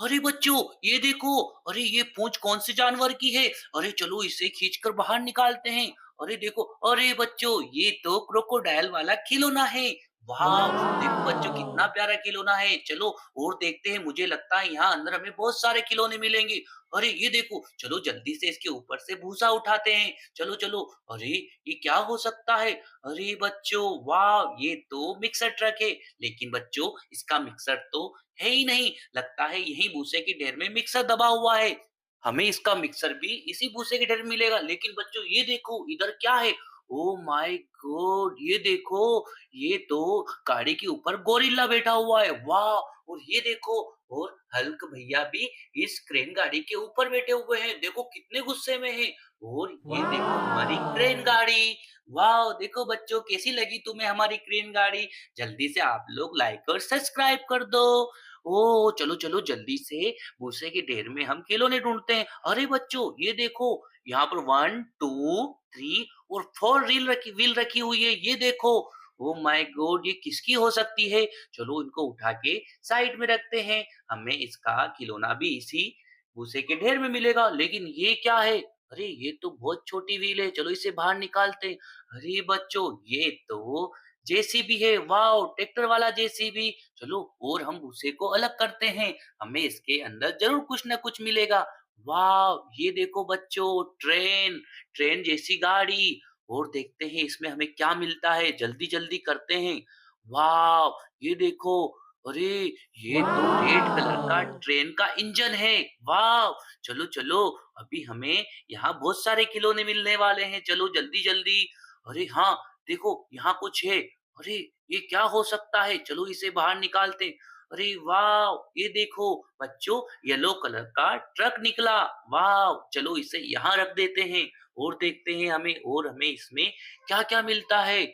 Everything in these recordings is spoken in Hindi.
अरे बच्चों, ये देखो। अरे ये पूंछ कौन से जानवर की है? अरे चलो इसे खींचकर बाहर निकालते हैं। अरे देखो। अरे बच्चों, ये तो क्रोकोडाइल वाला खिलौना है। वाह! देखो बच्चों, कितना प्यारा खिलौना है। चलो और देखते हैं। मुझे लगता है यहाँ अंदर हमें बहुत सारे खिलौने मिलेंगे। अरे ये देखो, चलो जल्दी से इसके ऊपर से भूसा उठाते हैं। चलो चलो। अरे ये क्या हो सकता है? अरे बच्चों, वाह! ये तो मिक्सर ट्रक है। लेकिन बच्चों, इसका मिक्सर तो है ही नहीं। लगता है यही भूसे के ढेर में मिक्सर दबा हुआ है। हमें इसका मिक्सर भी इसी भूसे के ढेर में मिलेगा। लेकिन बच्चों, ये देखो इधर क्या है? Oh my God! ये देखो, ये तो गाड़ी के ऊपर गोरिल्ला बैठा हुआ है। वाह! और ये देखो, और हल्क भैया भी इस क्रेन गाड़ी के ऊपर बैठे हुए हैं। देखो कितने गुस्से में हैं। और ये देखो हमारी क्रेन गाड़ी। वाह! देखो बच्चों, कैसी लगी तुम्हें हमारी क्रेन गाड़ी? जल्दी से आप लोग लाइक और सब्सक्राइब कर दो। ओह! चलो, चलो जल्दी से भूसे के ढेर में हम खिलौने ढूँढते हैं। अरे बच्चों, ये देखो, यहाँ पर 1, 2, 3 और 4 व्हील रखी हुई है। ये देखो। Oh my God! ये किसकी हो सकती है? चलो इनको उठा के साइड में रखते हैं। हमें इसका खिलौना भी इसी भूसे के ढेर में मिलेगा। लेकिन ये क्या है? अरे ये तो बहुत छोटी व्हील है। चलो इसे बाहर निकालते हैं। अरे बच्चों, ये तो जेसीबी है। वाओ! ट्रैक्टर वाला जेसीबी। चलो और हम उसे को अलग करते हैं। हमें इसके अंदर ज़रूर कुछ न कुछ मिलेगा। वाव! ये देखो बच्चों, ट्रेन, ट्रेन जैसी गाड़ी। और देखते हैं इसमें हमें क्या मिलता है। जल्दी-जल्दी करते हैं। वाव! ये देखो। अरे! ये तो रेड कलर का ट्रेन का इंजन है। वाव! चलो, चलो, अभी हमें यहाँ बहुत सारे खिलौने मिलने वाले हैं। चलो जल्दी-जल्दी। अरे हाँ, देखो यहाँ कुछ है। अरे! ये क्या हो सकता है? चलो इसे बाहर निकालते हैं। अरे वाह! ये देखो बच्चों, येलो कलर का ट्रक निकला। वाह! चलो इसे यहाँ रख देते हैं और देखते हैं हमें इसमें क्या-क्या मिलता है।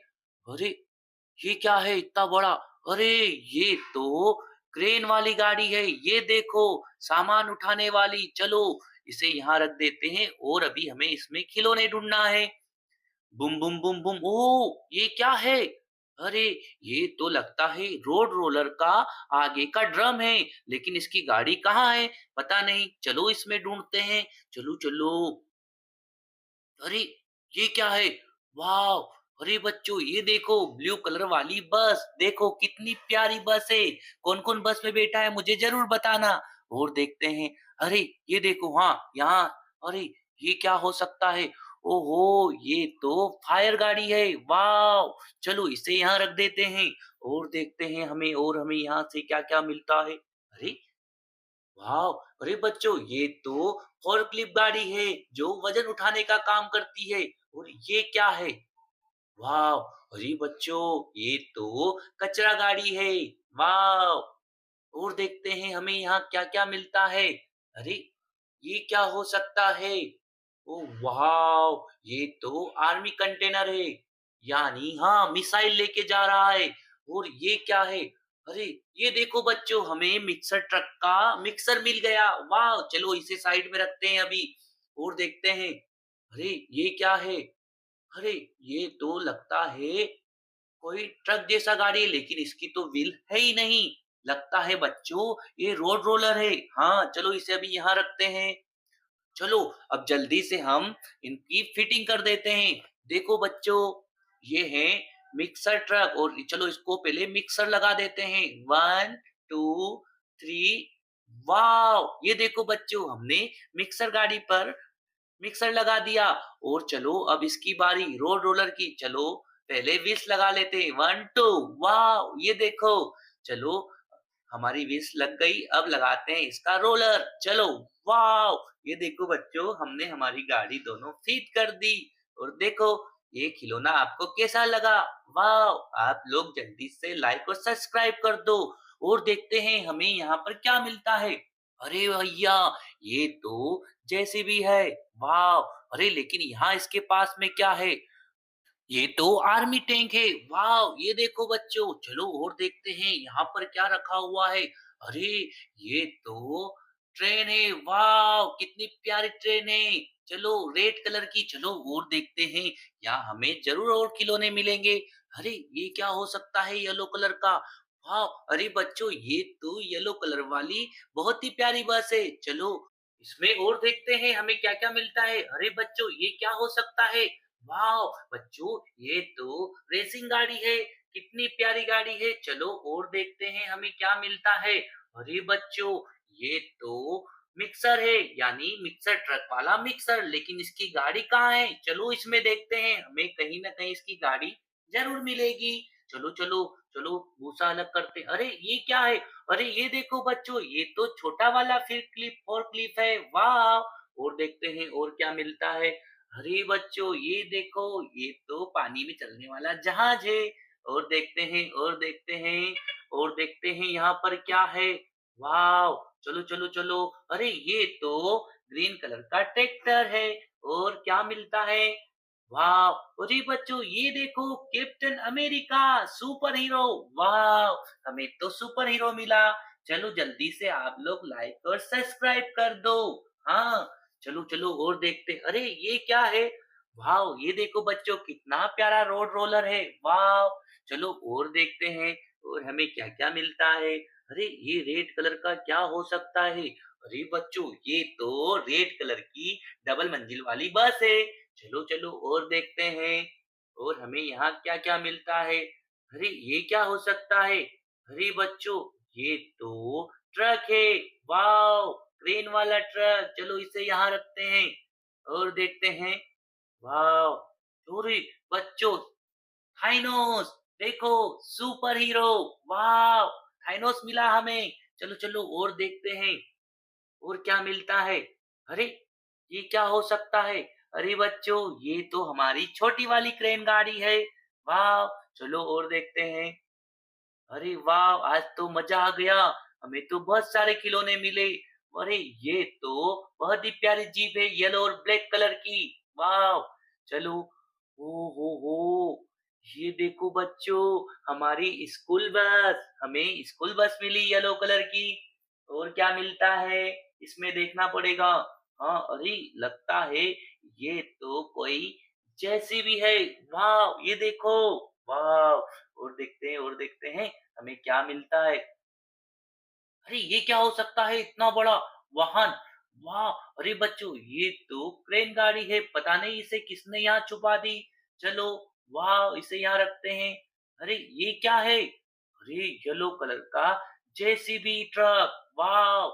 अरे! ये क्या है इतना बड़ा? अरे! ये तो क्रेन वाली गाड़ी है। ये देखो, सामान उठाने वाली। चलो इसे यहाँ रख देते हैं और अभी हमें इसमें खिलौने ढूँढना है। बुम बुम बुम बुम। ओह! ये क्या है? अरे! ये तो लगता है रोड रोलर का आगे का ड्रम है। लेकिन इसकी गाड़ी कहाँ है? पता नहीं। चलो इसमें ढूँढते हैं। चलो, चलो। अरे! ये क्या है? वॉव! अरे बच्चों, ये देखो ब्लू कलर वाली बस। देखो कितनी प्यारी बस है। कौन-कौन बस में बैठा है मुझे ज़रूर बताना। और देखते हैं। अरे! ये देखो, हाँ, यहाँ। अरे! ये क्या हो सकता है? ओहो! ये तो फायर गाड़ी है। वॉव! चलो इसे यहाँ रख देते हैं और देखते हैं हमें यहाँ से क्या-क्या मिलता है। अरे! वाह! अरे बच्चों, ये तो फोर्कलिफ्ट गाड़ी है जो वजन उठाने का काम करती है। और ये क्या है? वाह! अरे बच्चों, ये तो कचरा गाड़ी है। वाह! और देखते हैं हमें यहाँ क्या-क्या मिलता है। अरे! ये क्या हो सकता है? ओह वाव! ये तो आर्मी कंटेनर है। यानी हाँ, मिसाइल लेके जा रहा है। और ये क्या है? अरे! ये देखो बच्चों, हमें मिक्सर ट्रक का मिक्सर मिल गया। वाह! चलो इसे साइड में रखते हैं अभी और देखते हैं। अरे! ये क्या है? अरे! ये तो लगता है कोई ट्रक जैसा गाड़ी है, लेकिन इसकी तो व्हील है ही नहीं। लगता है बच्चों ये रोड रोलर है। हाँ, चलो इसे अभी यहाँ रखते हैं। चलो अब जल्दी से हम इनकी फिटिंग कर देते हैं। देखो बच्चों, ये है मिक्सर ट्रक। और चलो इसको पहले मिक्सर लगा देते हैं। 1, 2, 3। वाव! ये देखो बच्चों, हमने मिक्सर गाड़ी पर मिक्सर लगा दिया। और चलो अब इसकी बारी रोड रोलर की। चलो पहले व्हील्स लगा लेते हैं। 1, 2। वाव! ये देखो। चलो हमारी व्हील्स लग गई। अब लगाते हैं इसका रोलर। चलो। वाव! ये देखो बच्चों, हमने हमारी गाड़ी दोनों फीट कर दी। और देखो ये खिलौना आपको कैसा लगा? वाव! आप लोग जल्दी से लाइक और सब्सक्राइब कर दो। और देखते हैं हमें यहाँ पर क्या मिलता है। अरे भैया, ये तो जेसीबी है। वाव! अरे लेकिन यहाँ इसके पास में क्या है? ये तो आर्मी टैंक है। वाव! ये देखो बच्चों, चलो और देखते हैं यहाँ पर क्या रखा हुआ है। अरे! ये तो ट्रेन है। वाव! कितनी प्यारी ट्रेन है। चलो रेड कलर की। चलो और देखते हैं, यहाँ हमें ज़रूर और खिलौने मिलेंगे। अरे! ये क्या हो सकता है येलो कलर का? हाँ, अरे बच्चों ये तो येलो कलर वाली बहुत ही प्यारी बस है। चलो इसमें और देखते हैं हमें क्या-क्या मिलता है। अरे बच्चों ये क्या हो सकता है? वाओ! बच्चों ये तो रेसिंग गाड़ी है। कितनी प्यारी गाड़ी है। चलो और देखते हैं हमें क्या मिलता है। अरे बच्चों ये तो मिक्सर है यानी मिक्सर ट्रक वाला मिक्सर लेकिन इसकी गाड़ी कहाँ है? चलो इसमें देखते हैं। हमें कहीं न कहीं इसकी गाड़ी ज़रूर मिलेगी। चलो, चलो, चलो भूसा अलग करते अरे ये क्या है? अरे ये देखो बच्चों ये तो छोटा वाला फिर क्लिप और क्लिप है वाह! और देखते हैं और क्या मिलता है। अरे बच्चों ये देखो ये तो पानी में चलने वाला जहाज है। और देखते हैं और देखते हैं और देखते हैं यहाँ पर क्या है। वाह! चलो, चलो, चलो अरे ये तो ग्रीन कलर का ट्रैक्टर है। और क्या मिलता है? वाह! अरे बच्चों ये देखो कैप्टन अमेरिका सुपर हीरो वाह! हमें तो सुपर हीरो मिला। चलो जल्दी से आप लोग लाइक और सब्सक्राइब कर दो। हाँ, चलो चलो और देखते अरे ये क्या है? वाह! ये देखो बच्चों कितना प्यारा रोड रोलर है। वाह! चलो और देखते हैं और हमें क्या-क्या मिलता है। अरे ये रेड कलर का क्या हो सकता है? अरे बच्चों ये तो रेड कलर की डबल मंजिल वाली बस है। चलो चलो और देखते हैं और हमें यहाँ क्या-क्या मिलता है। अरे ये क्या हो सकता है? अरे बच्चों ये तो ट्रक है। वाओ! क्रेन वाला ट्रक चलो इसे यहाँ रखते हैं और देखते हैं। वाओ! अरे बच्चों थाइनोस देखो सुपर हीरो वाओ! थाइनोस मिला हमें। चलो चलो और देखते हैं और क्या मिलता है? अरे! ये क्या हो सकता है? अरे बच्चों, ये तो हमारी छोटी वाली क्रेन गाड़ी है। वाह! चलो और देखते हैं। अरे वाह! आज तो मज़ा आ गया। हमें तो बहुत सारे खिलौने मिले। अरे ये तो बहुत ही प्यारी जीप है येलो और ब्लैक कलर की। वाह! चलो ओ हो! ये देखो बच्चों हमारी स्कूल बस। हमें स्कूल बस मिली येलो कलर की। और क्या मिलता है? इसमें देखना पड़ेगा। हाँ, अरे लगता है ये तो कोई जेसीबी है। वाह! ये देखो। वाह! और देखते हैं हमें क्या मिलता है। अरे ये क्या हो सकता है इतना बड़ा वाहन? वाह! अरे बच्चों ये तो क्रेन गाड़ी है, पता नहीं इसे किसने यहाँ छुपा दी। चलो वाह! इसे यहाँ रखते हैं। अरे ये क्या है? अरे येलो कलर का जेसीबी ट्रक। वाह!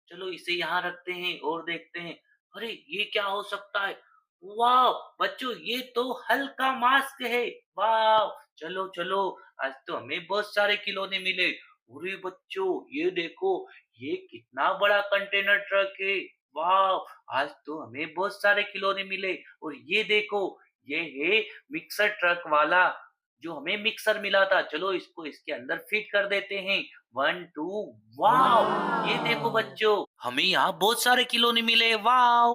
चलो इसे यहाँ रखते हैं और देखते हैं। अरे ये क्या हो सकता है? वाह! बच्चों ये तो हल्क का मास्क है। वाह! चलो, चलो आज तो हमें बहुत सारे खिलौने मिले। अरे बच्चों ये देखो ये कितना बड़ा कंटेनर ट्रक है। वाह! आज तो हमें बहुत सारे खिलौने मिले और ये देखो ये है मिक्सर ट्रक वाला जो हमें मिक्सर मिला था। चलो इसको इसके अंदर फिट कर देते हैं। 1 2 वाओ! ये देखो बच्चों हमें यहाँ बहुत सारे खिलौने मिले। वाओ!